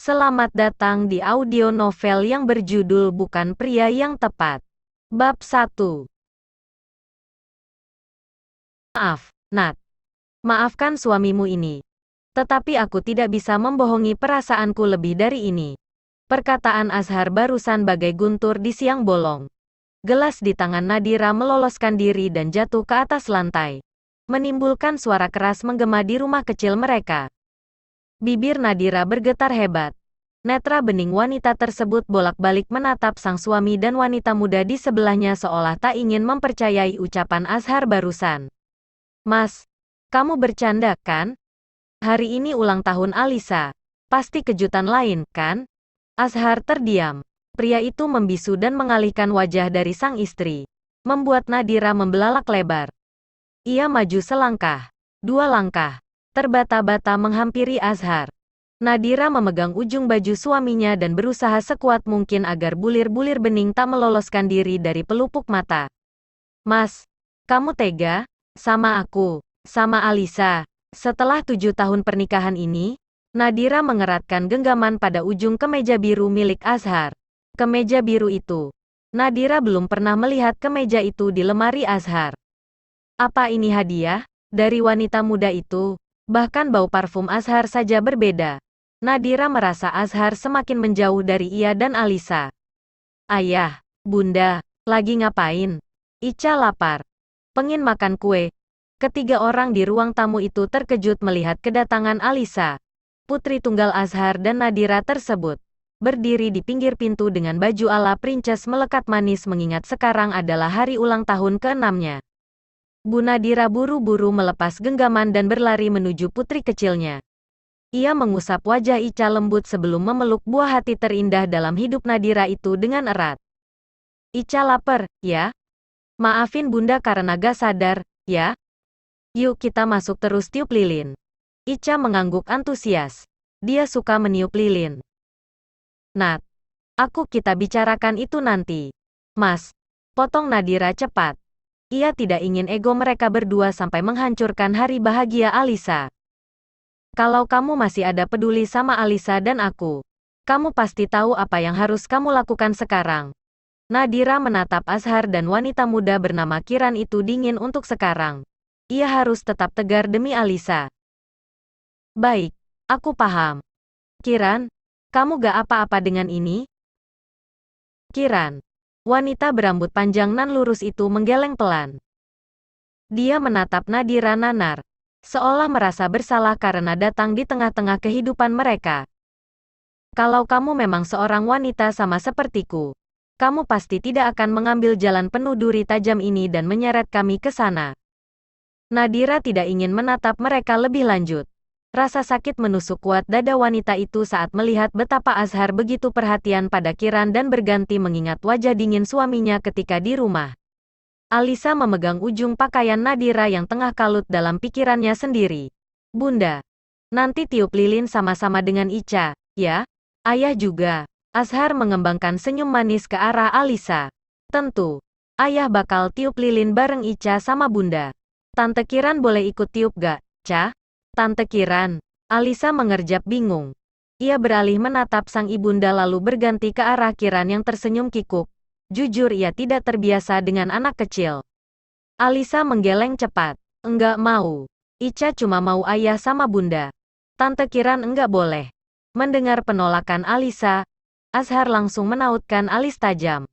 Selamat datang di audio novel yang berjudul Bukan Pria Yang Tepat. Bab 1. Maaf, Nat. Maafkan suamimu ini. Tetapi aku tidak bisa membohongi perasaanku lebih dari ini. Perkataan Azhar barusan bagai guntur di siang bolong. Gelas di tangan Nadira meloloskan diri dan jatuh ke atas lantai. Menimbulkan suara keras menggema di rumah kecil mereka. Bibir Nadira bergetar hebat. Netra bening wanita tersebut bolak-balik menatap sang suami dan wanita muda di sebelahnya seolah tak ingin mempercayai ucapan Azhar barusan. Mas, kamu bercanda, kan? Hari ini ulang tahun Alisa. Pasti kejutan lain, kan? Azhar terdiam. Pria itu membisu dan mengalihkan wajah dari sang istri. Membuat Nadira membelalak lebar. Ia maju selangkah. 2 langkah. Terbata-bata menghampiri Azhar. Nadira memegang ujung baju suaminya dan berusaha sekuat mungkin agar bulir-bulir bening tak meloloskan diri dari pelupuk mata. Mas, kamu tega? Sama aku, sama Alisa. Setelah 7 tahun pernikahan ini, Nadira mengeratkan genggaman pada ujung kemeja biru milik Azhar. Kemeja biru itu. Nadira belum pernah melihat kemeja itu di lemari Azhar. Apa ini hadiah? Dari wanita muda itu? Bahkan bau parfum Azhar saja berbeda. Nadira merasa Azhar semakin menjauh dari ia dan Alisa. Ayah, Bunda, lagi ngapain? Ica lapar. Pengen makan kue. Ketiga orang di ruang tamu itu terkejut melihat kedatangan Alisa. Putri tunggal Azhar dan Nadira tersebut. Berdiri di pinggir pintu dengan baju ala princess melekat manis mengingat sekarang adalah hari ulang tahun ke-6-nya. Bu Nadira buru-buru melepas genggaman dan berlari menuju putri kecilnya. Ia mengusap wajah Ica lembut sebelum memeluk buah hati terindah dalam hidup Nadira itu dengan erat. Ica lapar, ya? Maafin Bunda karena gak sadar, ya? Yuk kita masuk terus tiup lilin. Ica mengangguk antusias. Dia suka meniup lilin. Nat, kita bicarakan itu nanti. Mas, potong Nadira cepat. Ia tidak ingin ego mereka berdua sampai menghancurkan hari bahagia Alisa. Kalau kamu masih ada peduli sama Alisa dan aku, kamu pasti tahu apa yang harus kamu lakukan sekarang. Nadira menatap Azhar dan wanita muda bernama Kiran itu dingin untuk sekarang. Ia harus tetap tegar demi Alisa. Baik, aku paham. Kiran, kamu gak apa-apa dengan ini? Kiran. Wanita berambut panjang nan lurus itu menggeleng pelan. Dia menatap Nadira nanar, seolah merasa bersalah karena datang di tengah-tengah kehidupan mereka. Kalau kamu memang seorang wanita sama sepertiku, kamu pasti tidak akan mengambil jalan penuh duri tajam ini dan menyeret kami ke sana. Nadira tidak ingin menatap mereka lebih lanjut. Rasa sakit menusuk kuat dada wanita itu saat melihat betapa Azhar begitu perhatian pada Kiran dan berganti mengingat wajah dingin suaminya ketika di rumah. Alisa memegang ujung pakaian Nadira yang tengah kalut dalam pikirannya sendiri. Bunda, nanti tiup lilin sama-sama dengan Ica, ya? Ayah juga. Azhar mengembangkan senyum manis ke arah Alisa. Tentu, ayah bakal tiup lilin bareng Ica sama Bunda. Tante Kiran boleh ikut tiup gak, Ca? Tante Kiran. Alisa mengerjap bingung. Ia beralih menatap sang ibunda lalu berganti ke arah Kiran yang tersenyum kikuk. Jujur ia tidak terbiasa dengan anak kecil. Alisa menggeleng cepat. Enggak mau. Ica cuma mau ayah sama bunda. Tante Kiran enggak boleh. Mendengar penolakan Alisa, Azhar langsung menautkan alis tajam.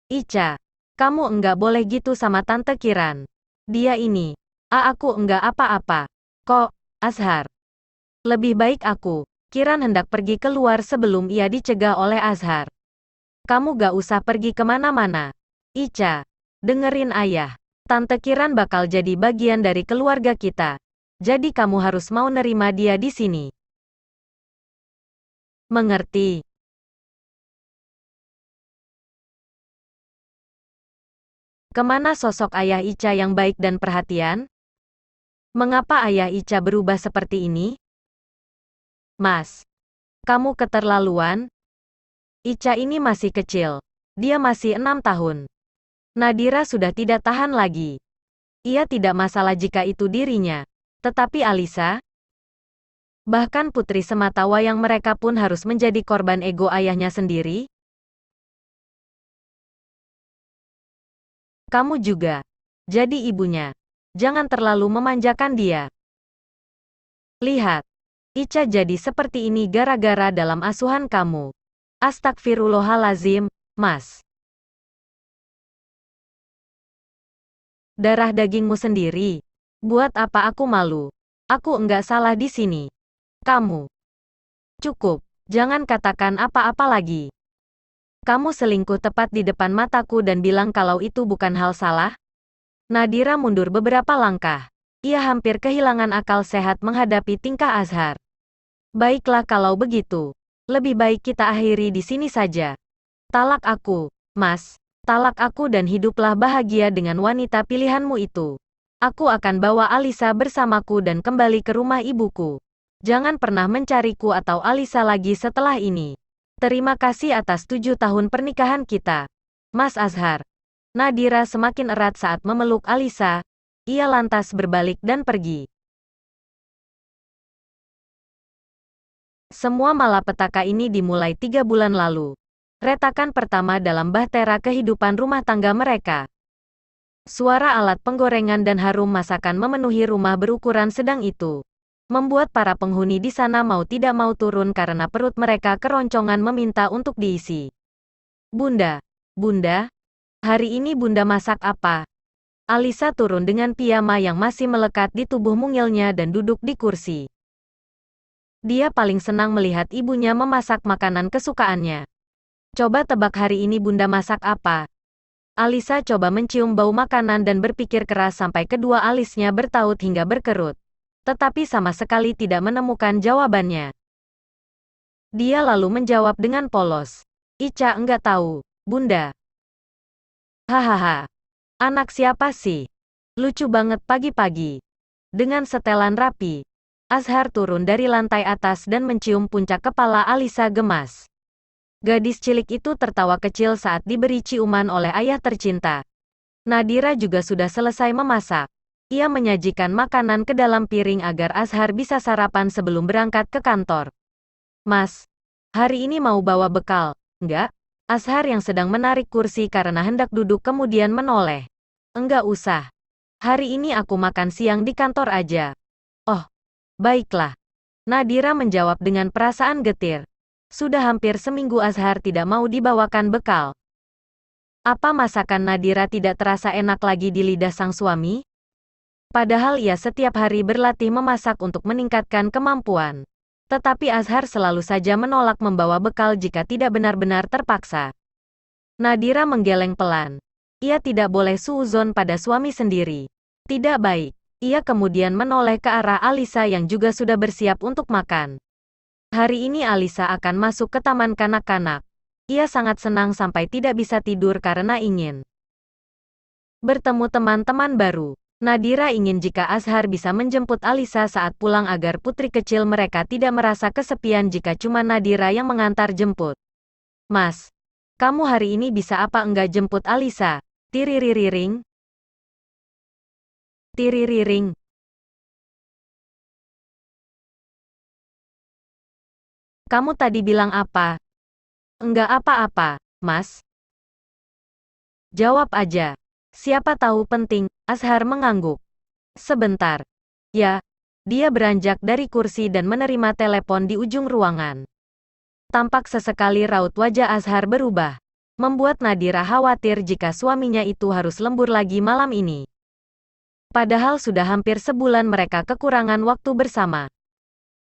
Ica, kamu enggak boleh gitu sama Tante Kiran. Dia ini. Aku enggak apa-apa. Kok, Azhar? Lebih baik aku. Kiran hendak pergi keluar sebelum ia dicegah oleh Azhar. Kamu gak usah pergi kemana-mana. Ica, dengerin ayah. Tante Kiran bakal jadi bagian dari keluarga kita. Jadi kamu harus mau nerima dia di sini. Mengerti? Kemana sosok ayah Ica yang baik dan perhatian? Mengapa ayah Ica berubah seperti ini? Mas, kamu keterlaluan? Ica ini masih kecil. Dia masih 6 tahun. Nadira sudah tidak tahan lagi. Ia tidak masalah jika itu dirinya. Tetapi Alisa? Bahkan putri semata wayang mereka pun harus menjadi korban ego ayahnya sendiri? Kamu juga. Jadi ibunya. Jangan terlalu memanjakan dia. Lihat. Ica jadi seperti ini gara-gara dalam asuhan kamu. Astagfirullahalazim, Mas. Darah dagingmu sendiri. Buat apa aku malu? Aku enggak salah di sini. Kamu. Cukup. Jangan katakan apa-apa lagi. Kamu selingkuh tepat di depan mataku dan bilang kalau itu bukan hal salah? Nadira mundur beberapa langkah. Ia hampir kehilangan akal sehat menghadapi tingkah Azhar. Baiklah kalau begitu. Lebih baik kita akhiri di sini saja. Talak aku, Mas. Talak aku dan hiduplah bahagia dengan wanita pilihanmu itu. Aku akan bawa Alisa bersamaku dan kembali ke rumah ibuku. Jangan pernah mencariku atau Alisa lagi setelah ini. Terima kasih atas 7 tahun pernikahan kita, Mas Azhar. Nadira semakin erat saat memeluk Alisa. Ia lantas berbalik dan pergi. Semua malapetaka ini dimulai 3 bulan lalu. Retakan pertama dalam bahtera kehidupan rumah tangga mereka. Suara alat penggorengan dan harum masakan memenuhi rumah berukuran sedang itu. Membuat para penghuni di sana mau tidak mau turun karena perut mereka keroncongan meminta untuk diisi. Bunda, Bunda, hari ini Bunda masak apa? Alisa turun dengan piyama yang masih melekat di tubuh mungilnya dan duduk di kursi. Dia paling senang melihat ibunya memasak makanan kesukaannya. Coba tebak hari ini Bunda masak apa? Alisa coba mencium bau makanan dan berpikir keras sampai kedua alisnya bertaut hingga berkerut. Tetapi sama sekali tidak menemukan jawabannya. Dia lalu menjawab dengan polos. Ica enggak tahu, Bunda. Hahaha. Anak siapa sih? Lucu banget pagi-pagi. Dengan setelan rapi, Azhar turun dari lantai atas dan mencium puncak kepala Alisa gemas. Gadis cilik itu tertawa kecil saat diberi ciuman oleh ayah tercinta. Nadira juga sudah selesai memasak. Ia menyajikan makanan ke dalam piring agar Azhar bisa sarapan sebelum berangkat ke kantor. Mas, hari ini mau bawa bekal, enggak? Azhar yang sedang menarik kursi karena hendak duduk kemudian menoleh. Enggak usah. Hari ini aku makan siang di kantor aja. Oh, baiklah. Nadira menjawab dengan perasaan getir. Sudah hampir seminggu Azhar tidak mau dibawakan bekal. Apa masakan Nadira tidak terasa enak lagi di lidah sang suami? Padahal ia setiap hari berlatih memasak untuk meningkatkan kemampuan. Tetapi Azhar selalu saja menolak membawa bekal jika tidak benar-benar terpaksa. Nadira menggeleng pelan. Ia tidak boleh suuzon pada suami sendiri. Tidak baik. Ia kemudian menoleh ke arah Alisa yang juga sudah bersiap untuk makan. Hari ini Alisa akan masuk ke taman kanak-kanak. Ia sangat senang sampai tidak bisa tidur karena ingin bertemu teman-teman baru. Nadira ingin jika Azhar bisa menjemput Alisa saat pulang agar putri kecil mereka tidak merasa kesepian jika cuma Nadira yang mengantar jemput. Mas, kamu hari ini bisa apa enggak jemput Alisa? Tiririring. Tiririring. Kamu tadi bilang apa? Enggak apa-apa, Mas. Jawab aja. Siapa tahu penting, Azhar mengangguk. Sebentar. Ya, dia beranjak dari kursi dan menerima telepon di ujung ruangan. Tampak sesekali raut wajah Azhar berubah. Membuat Nadira khawatir jika suaminya itu harus lembur lagi malam ini. Padahal sudah hampir sebulan mereka kekurangan waktu bersama.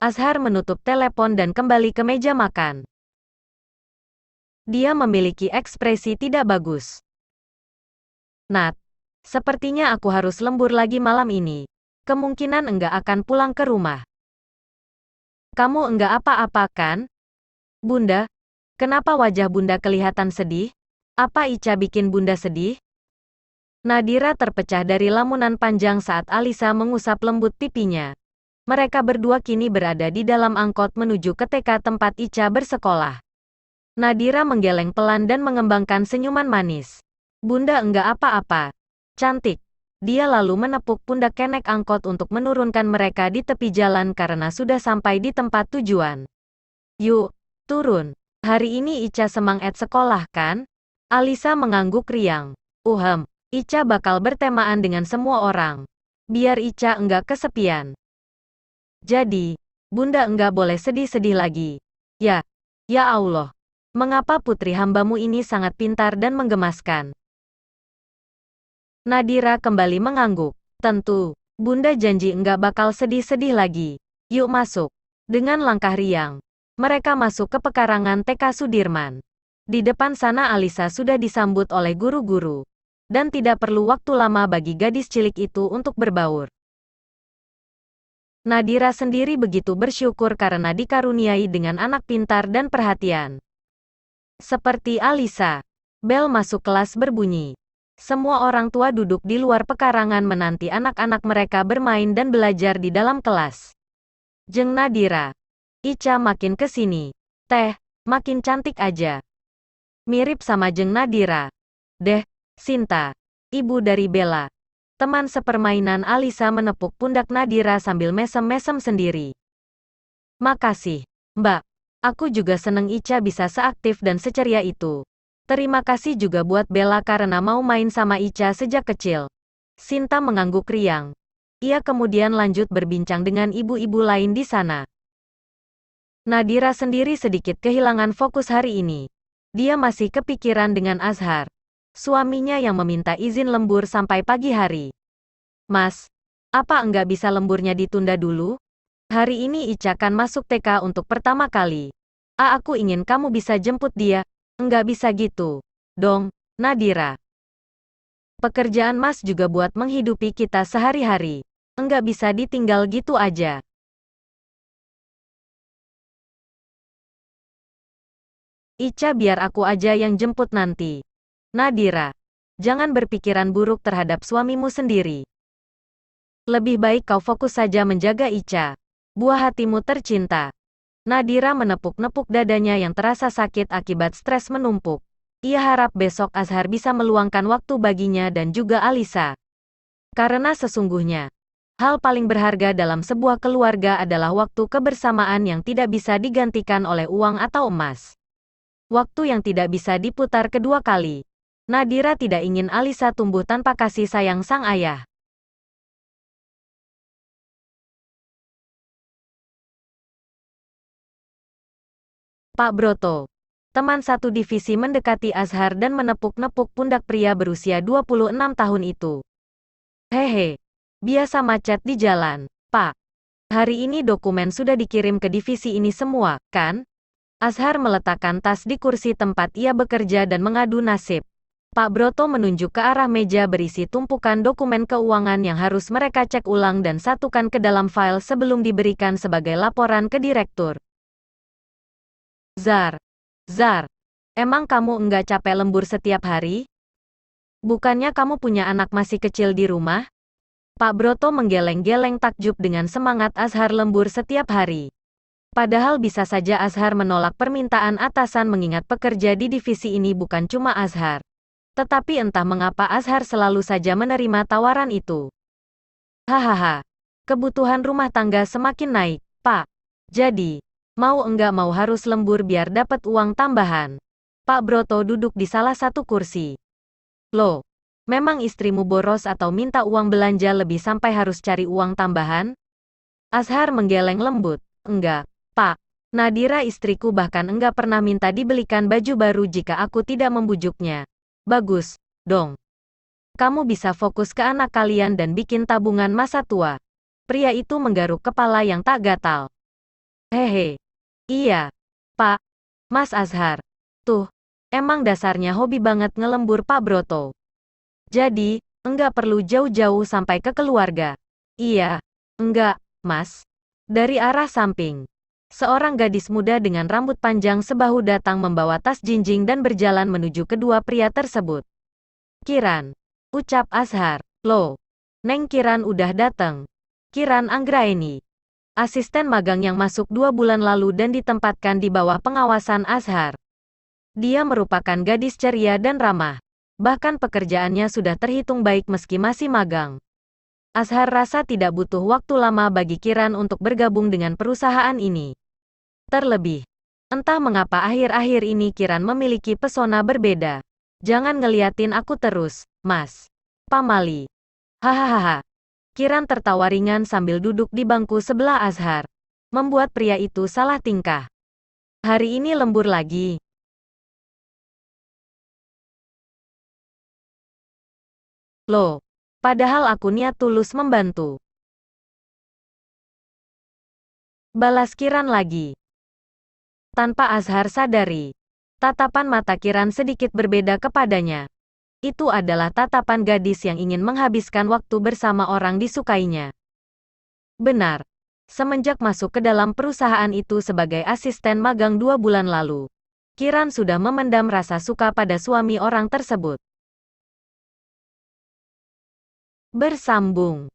Azhar menutup telepon dan kembali ke meja makan. Dia memiliki ekspresi tidak bagus. Nat, sepertinya aku harus lembur lagi malam ini. Kemungkinan enggak akan pulang ke rumah. Kamu enggak apa-apa kan? Bunda, kenapa wajah Bunda kelihatan sedih? Apa Ica bikin Bunda sedih? Nadira terpecah dari lamunan panjang saat Alisa mengusap lembut pipinya. Mereka berdua kini berada di dalam angkot menuju ke TK tempat Ica bersekolah. Nadira menggeleng pelan dan mengembangkan senyuman manis. Bunda enggak apa-apa. Cantik. Dia lalu menepuk pundak kenek angkot untuk menurunkan mereka di tepi jalan karena sudah sampai di tempat tujuan. Yuk, turun. Hari ini Ica semangat sekolah kan? Alisa mengangguk riang. Ica bakal bertemaan dengan semua orang. Biar Ica enggak kesepian. Jadi, Bunda enggak boleh sedih-sedih lagi. Ya Allah. Mengapa putri hambamu ini sangat pintar dan menggemaskan? Nadira kembali mengangguk. Tentu, Bunda janji enggak bakal sedih-sedih lagi. Yuk masuk. Dengan langkah riang, mereka masuk ke pekarangan TK Sudirman. Di depan sana Alisa sudah disambut oleh guru-guru. Dan tidak perlu waktu lama bagi gadis cilik itu untuk berbaur. Nadira sendiri begitu bersyukur karena dikaruniai dengan anak pintar dan perhatian. Seperti Alisa. Bel masuk kelas berbunyi. Semua orang tua duduk di luar pekarangan menanti anak-anak mereka bermain dan belajar di dalam kelas. Jeng Nadira. Ica makin kesini. Teh, makin cantik aja. Mirip sama Jeng Nadira. Deh, Sinta. Ibu dari Bella. Teman sepermainan Alisa menepuk pundak Nadira sambil mesem-mesem sendiri. Makasih, Mbak. Aku juga seneng Ica bisa seaktif dan seceria itu. Terima kasih juga buat Bella karena mau main sama Ica sejak kecil. Sinta mengangguk riang. Ia kemudian lanjut berbincang dengan ibu-ibu lain di sana. Nadira sendiri sedikit kehilangan fokus hari ini. Dia masih kepikiran dengan Azhar, suaminya yang meminta izin lembur sampai pagi hari. Mas, apa enggak bisa lemburnya ditunda dulu? Hari ini Ica kan masuk TK untuk pertama kali. Aku ingin kamu bisa jemput dia. Enggak bisa gitu dong, Nadira. Pekerjaan Mas juga buat menghidupi kita sehari-hari. Enggak bisa ditinggal gitu aja. Ica biar aku aja yang jemput nanti. Nadira, jangan berpikiran buruk terhadap suamimu sendiri. Lebih baik kau fokus saja menjaga Ica, buah hatimu tercinta. Nadira menepuk-nepuk dadanya yang terasa sakit akibat stres menumpuk. Ia harap besok Azhar bisa meluangkan waktu baginya dan juga Alisa. Karena sesungguhnya, hal paling berharga dalam sebuah keluarga adalah waktu kebersamaan yang tidak bisa digantikan oleh uang atau emas. Waktu yang tidak bisa diputar kedua kali. Nadira tidak ingin Alisa tumbuh tanpa kasih sayang sang ayah. Pak Broto, teman satu divisi, mendekati Azhar dan menepuk-nepuk pundak pria berusia 26 tahun itu. Hehe, biasa macet di jalan, Pak. Hari ini dokumen sudah dikirim ke divisi ini semua, kan? Azhar meletakkan tas di kursi tempat ia bekerja dan mengadu nasib. Pak Broto menunjuk ke arah meja berisi tumpukan dokumen keuangan yang harus mereka cek ulang dan satukan ke dalam file sebelum diberikan sebagai laporan ke direktur. Zar, emang kamu enggak capek lembur setiap hari? Bukannya kamu punya anak masih kecil di rumah? Pak Broto menggeleng-geleng takjub dengan semangat Azhar lembur setiap hari. Padahal bisa saja Azhar menolak permintaan atasan mengingat pekerja di divisi ini bukan cuma Azhar. Tetapi entah mengapa Azhar selalu saja menerima tawaran itu. Hahaha, kebutuhan rumah tangga semakin naik, Pak. Jadi, mau enggak mau harus lembur biar dapat uang tambahan. Pak Broto duduk di salah satu kursi. Loh, memang istrimu boros atau minta uang belanja lebih sampai harus cari uang tambahan? Azhar menggeleng lembut. Enggak, Pak. Nadira istriku bahkan enggak pernah minta dibelikan baju baru jika aku tidak membujuknya. Bagus, dong. Kamu bisa fokus ke anak kalian dan bikin tabungan masa tua. Pria itu menggaruk kepala yang tak gatal. Hehe. Iya, Pak. Mas Azhar. Tuh, emang dasarnya hobi banget ngelembur Pak Broto. Jadi, enggak perlu jauh-jauh sampai ke keluarga. Iya, enggak, Mas. Dari arah samping, seorang gadis muda dengan rambut panjang sebahu datang membawa tas jinjing dan berjalan menuju kedua pria tersebut. Kiran, ucap Azhar. Loh, Neng Kiran udah dateng. Kiran Anggraeni, asisten magang yang masuk 2 bulan lalu dan ditempatkan di bawah pengawasan Azhar. Dia merupakan gadis ceria dan ramah. Bahkan pekerjaannya sudah terhitung baik meski masih magang. Azhar rasa tidak butuh waktu lama bagi Kiran untuk bergabung dengan perusahaan ini. Terlebih, entah mengapa akhir-akhir ini Kiran memiliki pesona berbeda. Jangan ngeliatin aku terus, Mas Pamali. Hahaha. Kiran tertawa ringan sambil duduk di bangku sebelah Azhar. Membuat pria itu salah tingkah. Hari ini lembur lagi. Loh, padahal aku niat tulus membantu. Balas Kiran lagi. Tanpa Azhar sadari, tatapan mata Kiran sedikit berbeda kepadanya. Itu adalah tatapan gadis yang ingin menghabiskan waktu bersama orang disukainya. Benar. Semenjak masuk ke dalam perusahaan itu sebagai asisten magang 2 bulan lalu, Kiran sudah memendam rasa suka pada suami orang tersebut. Bersambung.